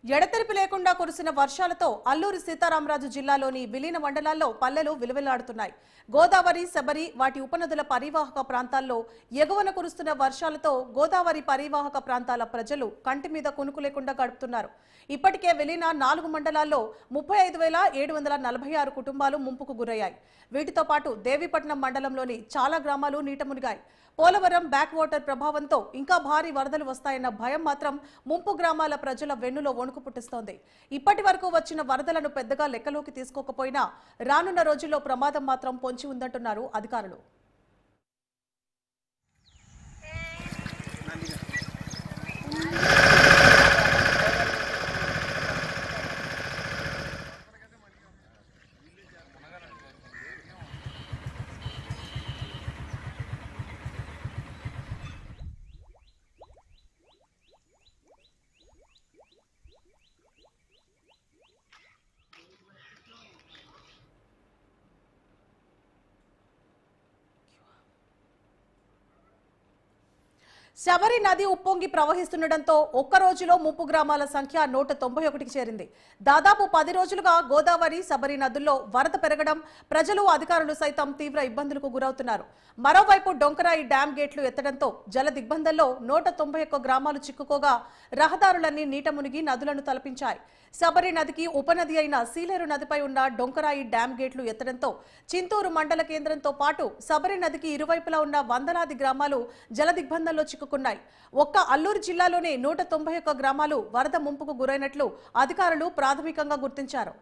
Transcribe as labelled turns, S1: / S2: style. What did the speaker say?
S1: ఎడతెరిపి లేకుండా కురిసిన వర్షాలతో అల్లూరి సీతారామరాజు జిల్లాలోని విలీన మండలాల్లో పల్లెలు విలువెల్లాడుతున్నాయి. గోదావరి, శబరి వాటి ఉపనదుల పరివాహక ప్రాంతాల్లో ఎగువన కురుస్తున్న వర్షాలతో గోదావరి పరివాహక ప్రాంతాల ప్రజలు కంటి మీద కునుకు లేకుండా గడుపుతున్నారు. ఇప్పటికే విలీన 4 మండలాల్లో 35,746 కుటుంబాలు ముంపుకు గురయ్యాయి. వీటితో పాటు దేవీపట్నం మండలంలోని చాలా గ్రామాలు నీట మునిగాయి. పోలవరం బ్యాక్ వాటర్ ప్రభావంతో ఇంకా భారీ వరదలు వస్తాయన్న భయం మాత్రం ముంపు గ్రామాల ప్రజల వెన్నులో వణుకు పుట్టిస్తోంది. ఇప్పటి వరకు వచ్చిన వరదలను పెద్దగా లెక్కలోకి తీసుకోకపోయినా రానున్న రోజుల్లో ప్రమాదం మాత్రం పొంచి ఉందంటున్నారు అధికారులు. శబరి నది ఉప్పొంగి ప్రవహిస్తుండటంతో ఒక్క రోజులో ముంపు గ్రామాల సంఖ్య 191కి చేరింది. దాదాపు 10 రోజులుగా గోదావరి, శబరి నదుల్లో వరద పెరగడం ప్రజలు, అధికారులు సైతం తీవ్ర ఇబ్బందులకు గురవుతున్నారు. మరోవైపు డొంకరాయి డ్యాం గేట్లు ఎత్తడంతో జల దిగ్బంధంలో 191 గ్రామాలు చిక్కుకోగా రహదారులన్నీ నీట మునిగి నదులను తలపించాయి. శబరి నదికి ఉపనది అయిన సీలేరు నదిపై ఉన్న డొంకరాయి డ్యాం గేట్లు ఎత్తడంతో చింతూరు మండల కేంద్రంతో పాటు శబరి నదికి ఇరువైపులా ఉన్న వందలాది గ్రామాలు జల దిగ్బంధంలో చిక్కుకున్నాయి. ఒక్క అల్లూరు జిల్లాలోనే 191 గ్రామాలు వరద ముంపుకు గురైనట్లు అధికారులు ప్రాథమికంగా గుర్తించారు.